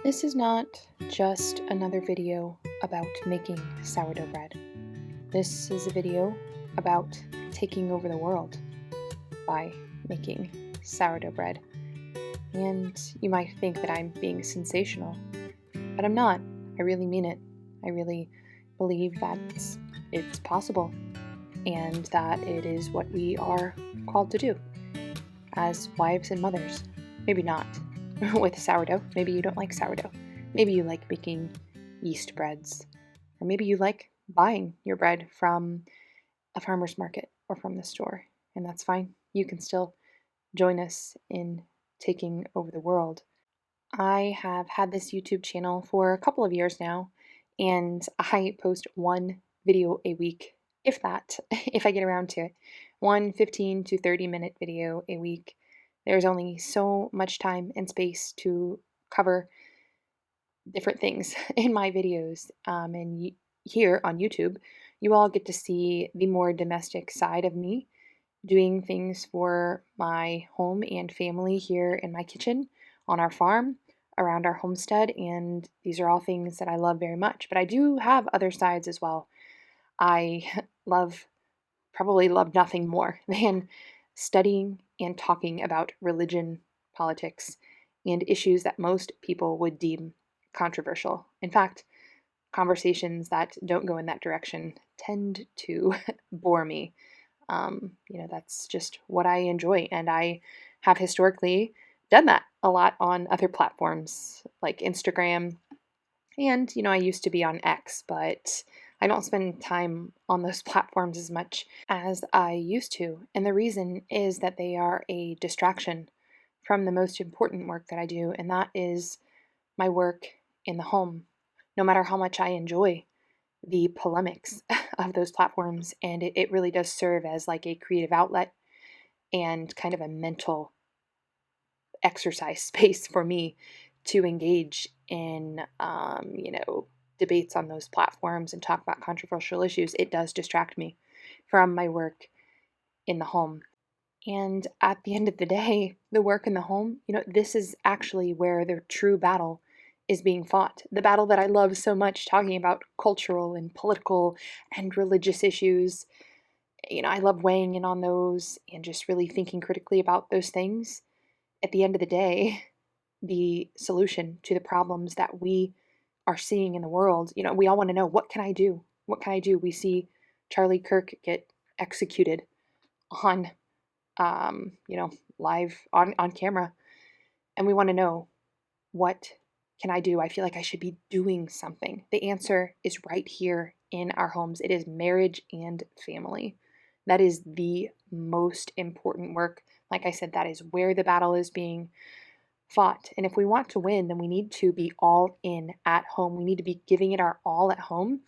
This is not just another video about making sourdough bread. This is a video about taking over the world by making sourdough bread. And you might think that I'm being sensational, but I'm not. I really mean it. I really believe that it's possible and that it is what we are called to do as wives and mothers. Maybe not with sourdough. Maybe you don't like sourdough. Maybe you like baking yeast breads. Or maybe you like buying your bread from a farmer's market or from the store. And that's fine. You can still join us in taking over the world. I have had this YouTube channel for a couple of years now, and I post one video a week, if that, if I get around to it. One 15 to 30-minute video a week. There's only so much time and space to cover different things in my videos. And here on YouTube, you all get to see the more domestic side of me, doing things for my home and family here in my kitchen, on our farm, around our homestead, and these are all things that I love very much. But I do have other sides as well. I probably love nothing more than studying and talking about religion, politics, and issues that most people would deem controversial. In fact, conversations that don't go in that direction tend to bore me. That's just what I enjoy, and I have historically done that a lot on other platforms like Instagram, and I used to be on X, but I don't spend time on those platforms as much as I used to. And the reason is that they are a distraction from the most important work that I do, and that is my work in the home. No matter how much I enjoy the polemics of those platforms, and it really does serve as like a creative outlet and kind of a mental exercise space for me to engage in, debates on those platforms and talk about controversial issues. It does distract me from my work in the home. And at the end of the day, the work in the home, this is actually where the true battle is being fought. The battle that I love so much, talking about cultural and political and religious issues. I love weighing in on those and just really thinking critically about those things. At the end of the day, the solution to the problems that we are seeing in the world, we all want to know, what can I do? What can I do? We see Charlie Kirk get executed on, live on camera. And we want to know, what can I do? I feel like I should be doing something. The answer is right here in our homes. It is marriage and family. That is the most important work. Like I said, that is where the battle is being fought. And if we want to win, then we need to be all in at home. We need to be giving it our all at home.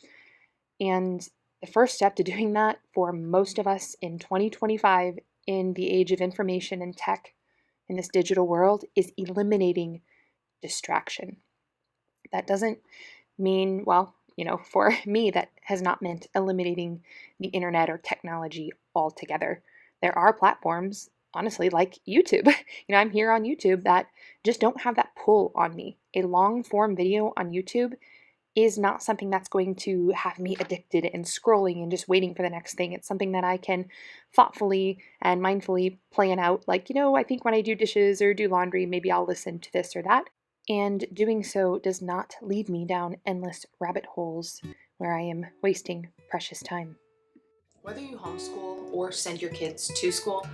And the first step to doing that for most of us in 2025, in the age of information and tech, in this digital world, is eliminating distraction. That doesn't mean, for me, that has not meant eliminating the internet or technology altogether. There are platforms, honestly, like YouTube. I'm here on YouTube that just don't have that pull on me. A long form video on YouTube is not something that's going to have me addicted and scrolling and just waiting for the next thing. It's something that I can thoughtfully and mindfully plan out. Like, I think when I do dishes or do laundry, maybe I'll listen to this or that. And doing so does not lead me down endless rabbit holes where I am wasting precious time. Whether you homeschool or send your kids to school,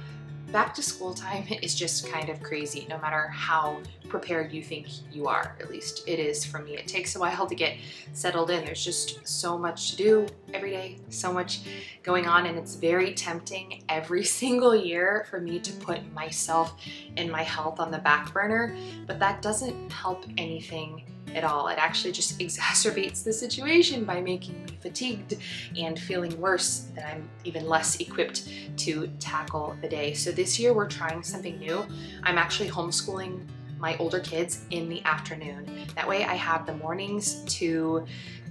back to school time is just kind of crazy, no matter how prepared you think you are. At least it is for me. It takes a while to get settled in. There's just so much to do every day, so much going on, and it's very tempting every single year for me to put myself and my health on the back burner, but that doesn't help anything at all. It actually just exacerbates the situation by making me fatigued and feeling worse, that I'm even less equipped to tackle the day. So this year we're trying something new. I'm actually homeschooling my older kids in the afternoon. That way I have the mornings to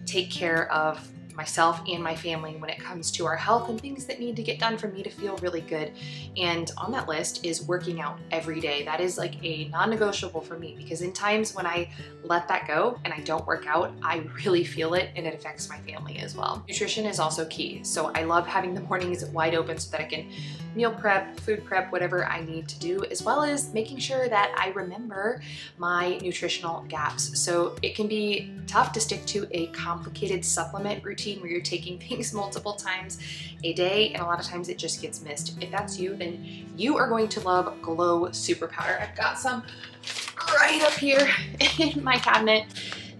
take care of myself and my family when it comes to our health and things that need to get done for me to feel really good. And on that list is working out every day. That is like a non-negotiable for me, because in times when I let that go and I don't work out, I really feel it, and it affects my family as well. Nutrition is also key. So I love having the mornings wide open so that I can meal prep, food prep, whatever I need to do, as well as making sure that I remember my nutritional gaps. So it can be tough to stick to a complicated supplement routine where you're taking things multiple times a day, and a lot of times it just gets missed. If that's you, then you are going to love Glow Super Powder. I've got some right up here in my cabinet.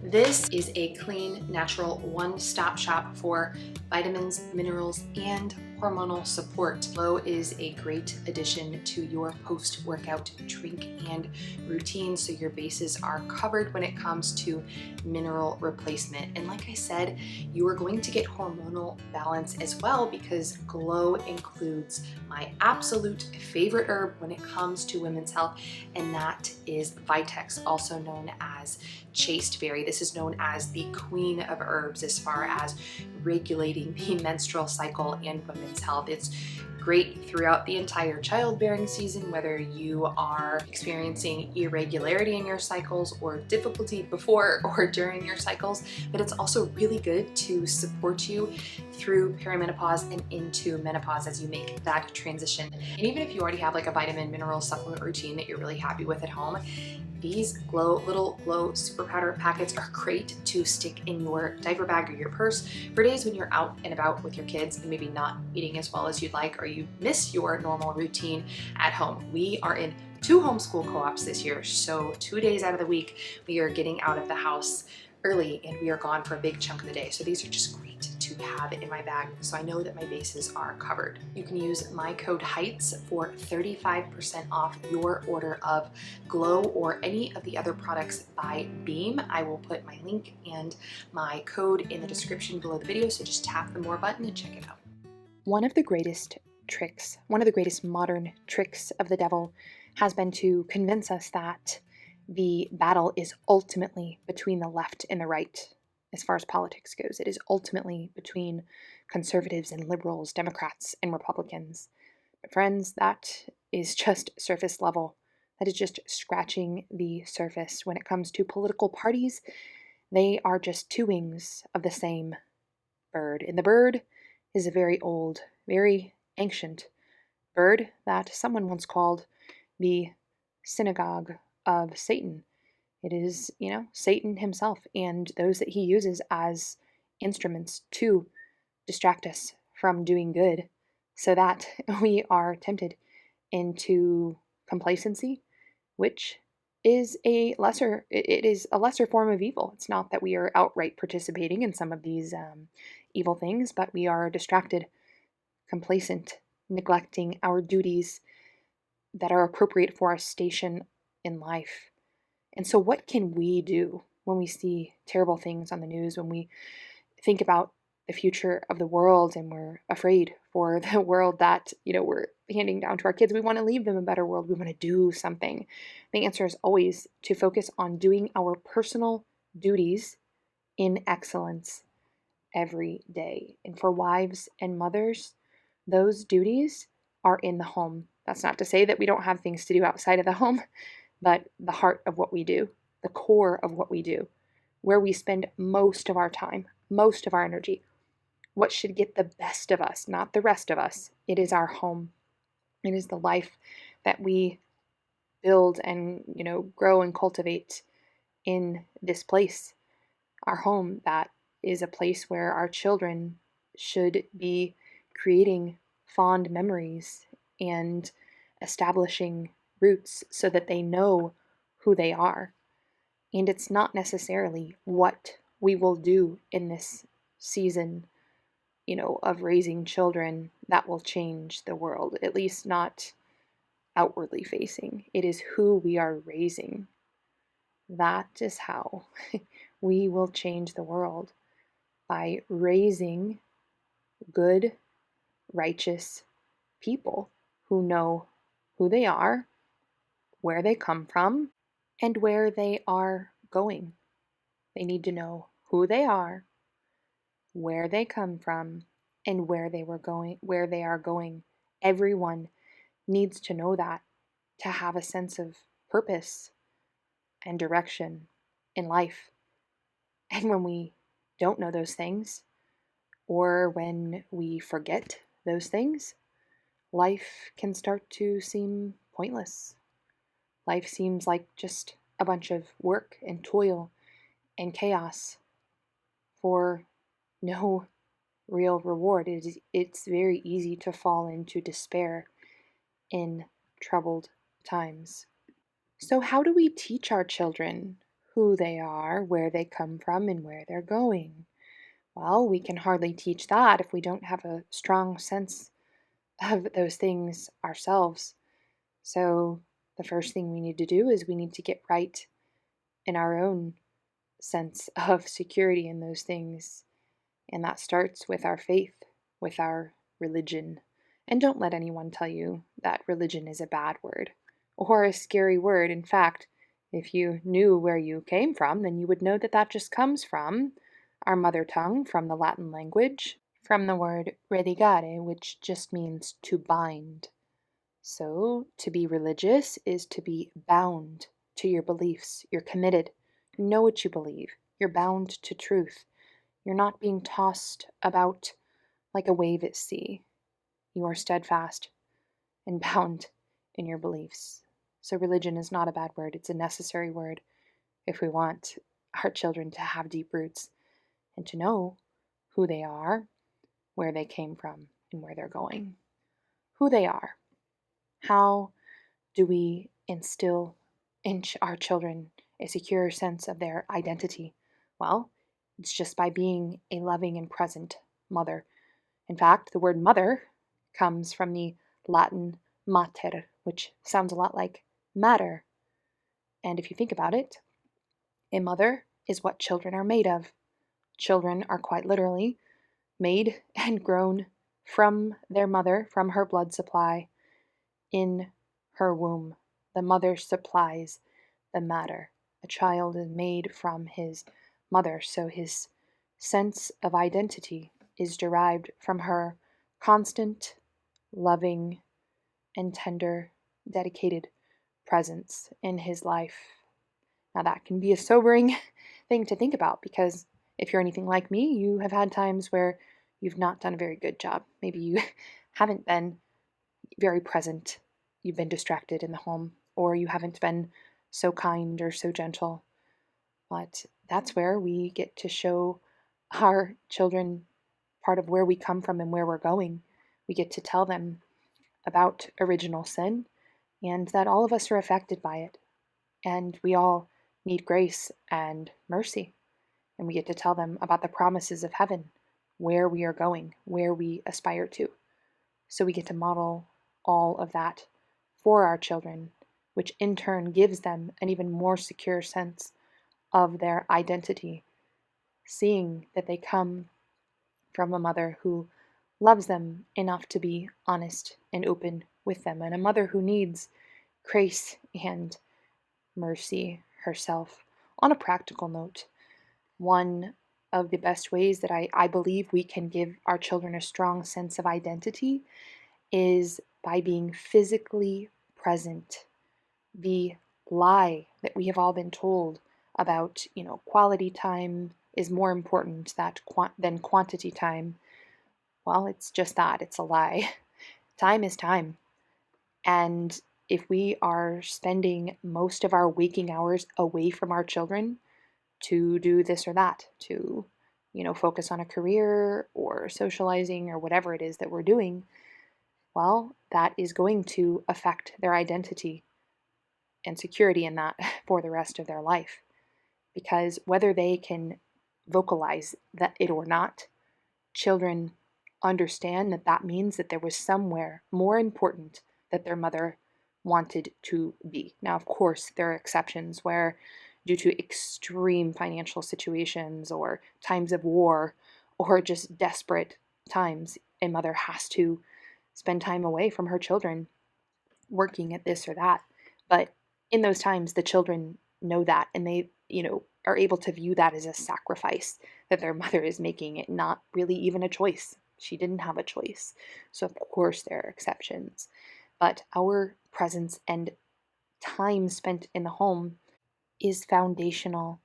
This is a clean, natural, one-stop shop for vitamins, minerals, and hormonal support. Glow is a great addition to your post-workout drink and routine, so your bases are covered when it comes to mineral replacement. And like I said, you are going to get hormonal balance as well, because Glow includes my absolute favorite herb when it comes to women's health, and that is Vitex, also known as chasteberry. This is known as the queen of herbs as far as regulating the menstrual cycle and women's health. It's great throughout the entire childbearing season, whether you are experiencing irregularity in your cycles or difficulty before or during your cycles, but it's also really good to support you through perimenopause and into menopause as you make that transition. And even if you already have like a vitamin mineral supplement routine that you're really happy with at home, these little Glow Super Powder packets are great to stick in your diaper bag or your purse for days when you're out and about with your kids and maybe not eating as well as you'd like, or you miss your normal routine at home. We are in 2 homeschool co-ops this year, so 2 days out of the week we are getting out of the house early and we are gone for a big chunk of the day. So these are just great to have in my bag, so I know that my bases are covered. You can use my code HEIGHTS for 35% off your order of Glow or any of the other products by Beam. I will put my link and my code in the description below the video, so just tap the more button and check it out. One of the greatest tricks, one of the greatest modern tricks of the devil has been to convince us that the battle is ultimately between the left and the right. As far as politics goes, it is ultimately between conservatives and liberals, Democrats and Republicans. But friends, that is just surface level. That is just scratching the surface. When it comes to political parties, they are just 2 wings of the same bird. And the bird is a very old, very ancient bird that someone once called the synagogue of Satan. It is, Satan himself and those that he uses as instruments to distract us from doing good so that we are tempted into complacency, which is it is a lesser form of evil. It's not that we are outright participating in some of these evil things, but we are distracted, complacent, neglecting our duties that are appropriate for our station in life. And so what can we do when we see terrible things on the news, when we think about the future of the world and we're afraid for the world that, we're handing down to our kids? We want to leave them a better world. We want to do something. The answer is always to focus on doing our personal duties in excellence every day. And for wives and mothers, those duties are in the home. That's not to say that we don't have things to do outside of the home, but the heart of what we do, the core of what we do, where we spend most of our time, most of our energy, what should get the best of us, not the rest of us. It is our home. It is the life that we build and, grow and cultivate in this place, our home. That is a place where our children should be creating fond memories and establishing roots so that they know who they are. And it's not necessarily what we will do in this season, of raising children that will change the world, at least not outwardly facing. It is who we are raising. That is how we will change the world, by raising good, righteous people who know who they are, where they come from, and where they are going. They need to know who they are, where they come from, and where they are going. Everyone needs to know that to have a sense of purpose and direction in life. And when we don't know those things, or when we forget those things, life can start to seem pointless. Life seems like just a bunch of work and toil and chaos for no real reward. It's very easy to fall into despair in troubled times. So, how do we teach our children who they are, where they come from, and where they're going? Well, we can hardly teach that if we don't have a strong sense of those things ourselves. So, the first thing we need to do is we need to get right in our own sense of security in those things. And that starts with our faith, with our religion. And don't let anyone tell you that religion is a bad word or a scary word. In fact, if you knew where you came from, then you would know that that just comes from our mother tongue, from the Latin language, from the word religare, which just means to bind. So, to be religious is to be bound to your beliefs. You're committed. You know what you believe. You're bound to truth. You're not being tossed about like a wave at sea. You are steadfast and bound in your beliefs. So, religion is not a bad word, it's a necessary word if we want our children to have deep roots and to know who they are, where they came from, and where they're going. Who they are. How do we instill in our children a secure sense of their identity? Well, it's just by being a loving and present mother. In fact, the word mother comes from the Latin mater, which sounds a lot like matter. And if you think about it, a mother is what children are made of. Children are quite literally made and grown from their mother, from her blood supply in her womb. The mother supplies the matter. A child is made from his mother, so his sense of identity is derived from her constant, loving, and tender, dedicated presence in his life. Now, that can be a sobering thing to think about because if you're anything like me, you have had times where you've not done a very good job. Maybe you haven't been very present, you've been distracted in the home, or you haven't been so kind or so gentle. But that's where we get to show our children part of where we come from and where we're going. We get to tell them about original sin and that all of us are affected by it. And we all need grace and mercy. And we get to tell them about the promises of heaven, where we are going, where we aspire to. So we get to model all of that for our children, which in turn gives them an even more secure sense of their identity, seeing that they come from a mother who loves them enough to be honest and open with them, and a mother who needs grace and mercy herself. On a practical note, one of the best ways that I believe we can give our children a strong sense of identity is by being physically present. The lie that we have all been told about, quality time is more important than quantity time. Well, it's just that. It's a lie. Time is time. And if we are spending most of our waking hours away from our children to do this or that, to, focus on a career or socializing or whatever it is that we're doing, well, that is going to affect their identity and security in that for the rest of their life. Because whether they can vocalize it or not, children understand that that means that there was somewhere more important that their mother wanted to be. Now, of course, there are exceptions where, due to extreme financial situations or times of war or just desperate times, a mother has to spend time away from her children working at this or that. But in those times, the children know that, and they, are able to view that as a sacrifice that their mother is making, it not really even a choice. She didn't have a choice. So, of course, there are exceptions. But our presence and time spent in the home is foundational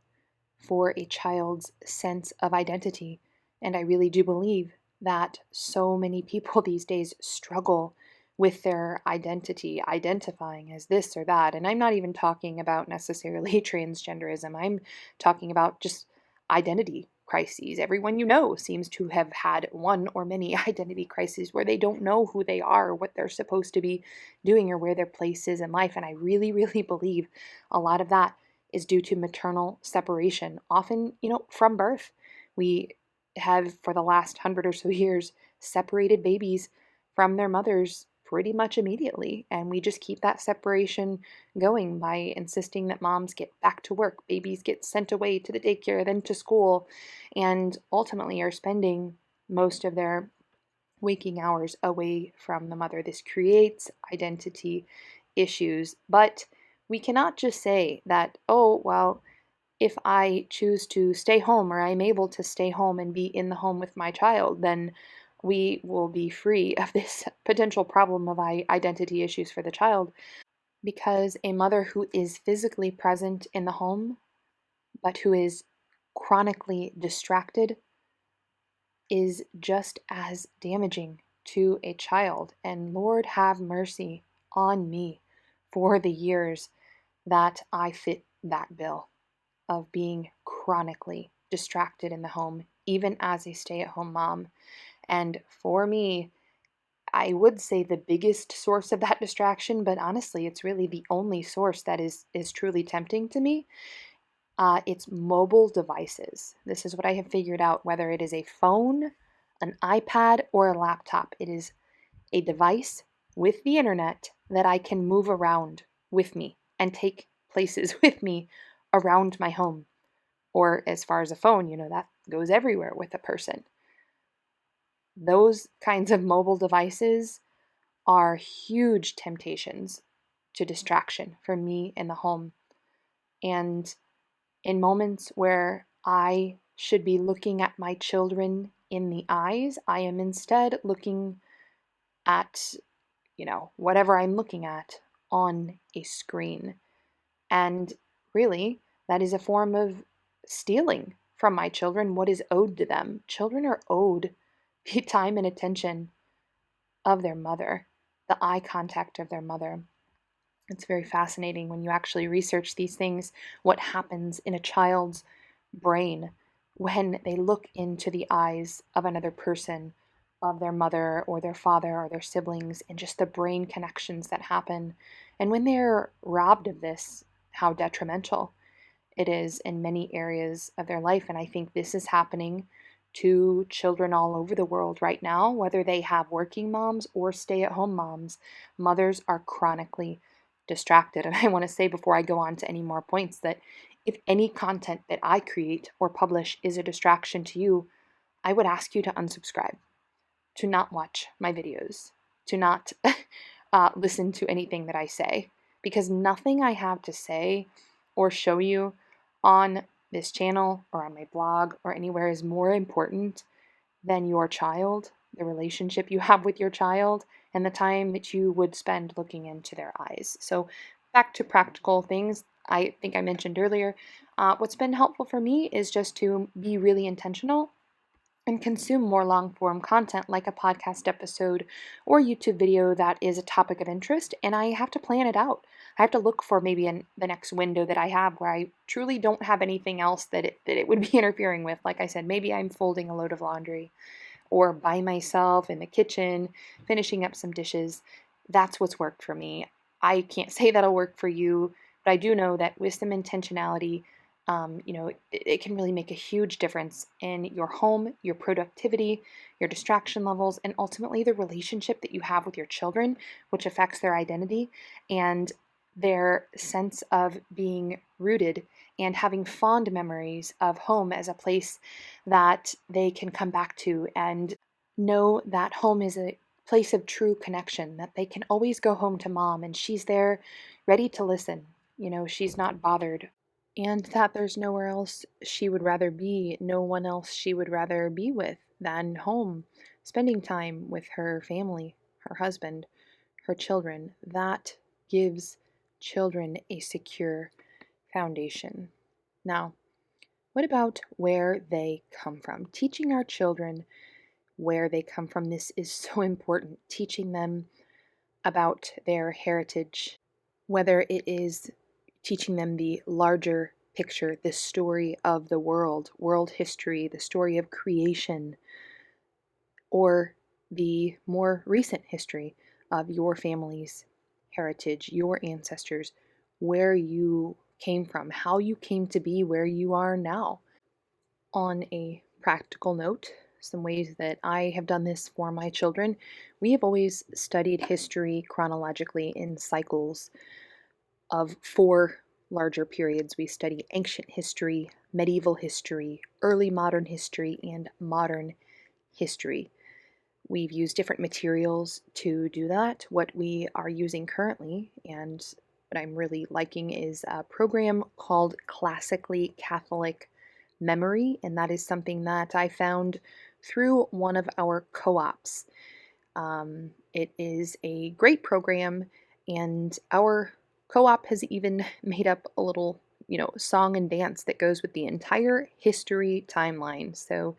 for a child's sense of identity. And I really do believe that so many people these days struggle with their identity, identifying as this or that. And I'm not even talking about necessarily transgenderism, I'm talking about just identity crises. Everyone you know seems to have had one or many identity crises where they don't know who they are, what they're supposed to be doing, or where their place is in life. And I really, really believe a lot of that is due to maternal separation, often, from birth. We have, for the last 100 or so years, separated babies from their mothers pretty much immediately. And we just keep that separation going by insisting that moms get back to work, babies get sent away to the daycare, then to school, and ultimately are spending most of their waking hours away from the mother. This creates identity issues, but we cannot just say that, oh, well, if I choose to stay home or I'm able to stay home and be in the home with my child, then we will be free of this potential problem of identity issues for the child. Because a mother who is physically present in the home, but who is chronically distracted, is just as damaging to a child. And Lord have mercy on me for the years that I fit that bill of being chronically distracted in the home, even as a stay-at-home mom. And for me, I would say the biggest source of that distraction, but honestly, it's really the only source that is truly tempting to me. It's mobile devices. This is what I have figured out, whether it is a phone, an iPad, or a laptop. It is a device with the internet that I can move around with me and take places with me around my home. Or as far as a phone, that goes everywhere with a person. Those kinds of mobile devices are huge temptations to distraction for me in the home. And in moments where I should be looking at my children in the eyes, I am instead looking at, whatever I'm looking at on a screen. And really, that is a form of stealing from my children what is owed to them. Children are owed the time and attention of their mother, the eye contact of their mother. It's very fascinating when you actually research these things, what happens in a child's brain when they look into the eyes of another person, of their mother or their father or their siblings, and just the brain connections that happen. And when they're robbed of this, how detrimental it is in many areas of their life. And I think this is happening to children all over the world right now, whether they have working moms or stay-at-home moms. Mothers are chronically distracted. And I want to say before I go on to any more points that if any content that I create or publish is a distraction to you, I would ask you to unsubscribe, to not watch my videos, to not listen to anything that I say, because nothing I have to say or show you on this channel or on my blog or anywhere is more important than your child, the relationship you have with your child, and the time that you would spend looking into their eyes. So back to practical things, I think I mentioned earlier, what's been helpful for me is just to be really intentional and consume more long-form content like a podcast episode or YouTube video that is a topic of interest, and I have to plan it out. I have to look for maybe in the next window that I have where I truly don't have anything else that it would be interfering with. Like I said, maybe I'm folding a load of laundry or by myself in the kitchen, finishing up some dishes. That's what's worked for me. I can't say that'll work for you, but I do know that with some intentionality, it can really make a huge difference in your home, your productivity, your distraction levels, and ultimately the relationship that you have with your children, which affects their identity and their sense of being rooted and having fond memories of home as a place that they can come back to and know that home is a place of true connection, that they can always go home to mom and she's there ready to listen. She's not bothered and that there's nowhere else she would rather be, no one else she would rather be with than home, spending time with her family, her husband, her children. That gives children a secure foundation. Now, what about where they come from? Teaching our children where they come from. This is so important. Teaching them about their heritage, whether it is teaching them the larger picture, the story of the world, world history, the story of creation, or the more recent history of your family's heritage, your ancestors, where you came from, how you came to be where you are now. On a practical note, some ways that I have done this for my children, we have always studied history chronologically in cycles of 4 larger periods. We study ancient history, medieval history, early modern history, and modern history. We've used different materials to do that. What we are using currently, and what I'm really liking, is a program called Classically Catholic Memory, and that is something that I found through one of our co-ops. It is a great program, and our co-op has even made up a little, song and dance that goes with the entire history timeline, so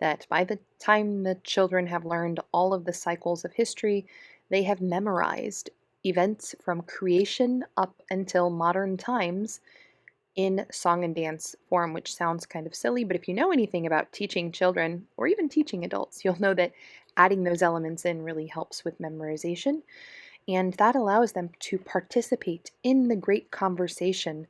that by the time the children have learned all of the cycles of history, they have memorized events from creation up until modern times in song and dance form, which sounds kind of silly, but if you know anything about teaching children or even teaching adults, you'll know that adding those elements in really helps with memorization. And that allows them to participate in the great conversation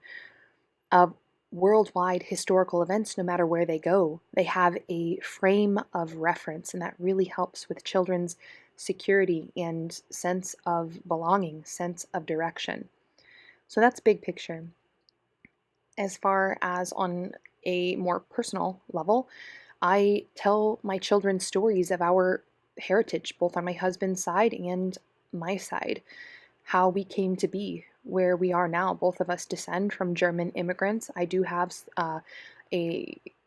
of worldwide historical events no matter where they go. They have a frame of reference, and that really helps with children's security and sense of belonging, sense of direction. So that's big picture. As far as on a more personal level, I tell my children stories of our heritage, both on my husband's side and my side, how we came to be where we are now. Both of us descend from German immigrants. I do have at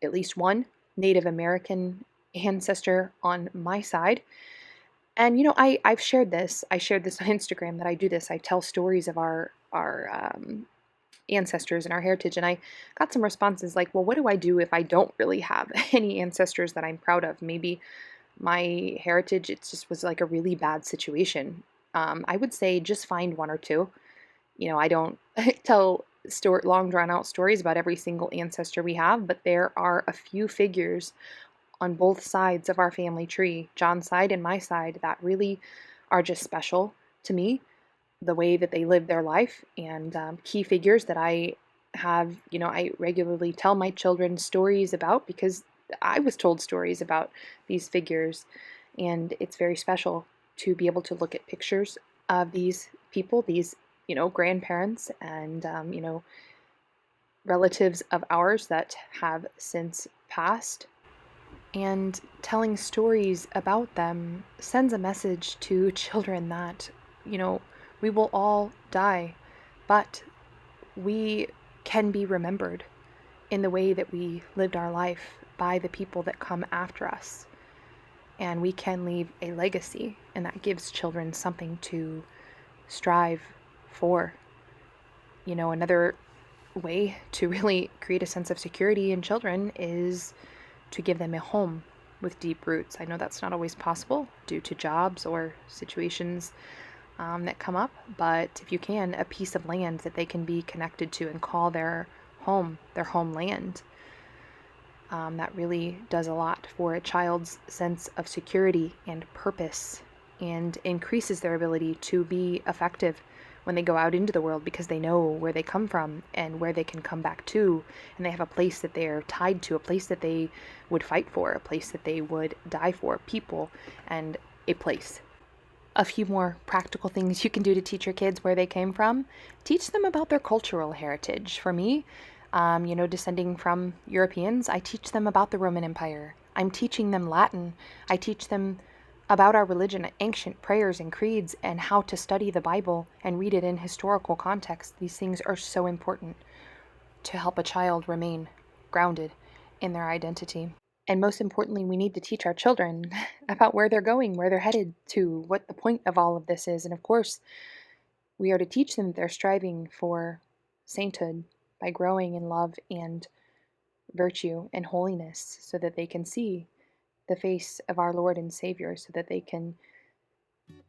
least one Native American ancestor on my side. And I've shared this. I shared this on Instagram that I do this. I tell stories of our ancestors and our heritage, and I got some responses like, well, what do I do if I don't really have any ancestors that I'm proud of? Maybe my heritage, it just was like a really bad situation. I would say just find one or two. I don't tell long drawn out stories about every single ancestor we have, but there are a few figures on both sides of our family tree, John's side and my side, that really are just special to me, the way that they live their life, and key figures that I have, I regularly tell my children stories about because I was told stories about these figures, and it's very special to be able to look at pictures of these people, these, grandparents and, relatives of ours that have since passed. And telling stories about them sends a message to children that, we will all die, but we can be remembered in the way that we lived our life by the people that come after us. And we can leave a legacy, and that gives children something to strive for. Another way to really create a sense of security in children is to give them a home with deep roots. I know that's not always possible due to jobs or situations that come up, but if you can, a piece of land that they can be connected to and call their home, their homeland. That really does a lot for a child's sense of security and purpose, and increases their ability to be effective when they go out into the world, because they know where they come from and where they can come back to, and they have a place that they're tied to, a place that they would fight for, a place that they would die for, people, and a place. A few more practical things you can do to teach your kids where they came from. Teach them about their cultural heritage. For me, descending from Europeans, I teach them about the Roman Empire. I'm teaching them Latin. I teach them about our religion, ancient prayers and creeds, and how to study the Bible and read it in historical context. These things are so important to help a child remain grounded in their identity. And most importantly, we need to teach our children about where they're going, where they're headed to, what the point of all of this is. And of course, we are to teach them that they're striving for sainthood by growing in love and virtue and holiness, so that they can see the face of our Lord and Savior, so that they can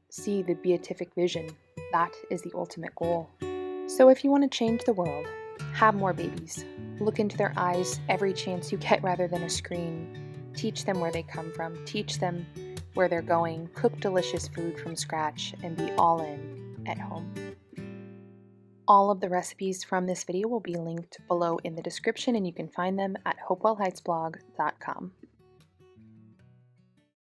see the beatific vision. That is the ultimate goal. So if you want to change the world, have more babies. Look into their eyes every chance you get rather than a screen. Teach them where they come from. Teach them where they're going. Cook delicious food from scratch and be all in at home. All of the recipes from this video will be linked below in the description, and you can find them at hopewellheightsblog.com.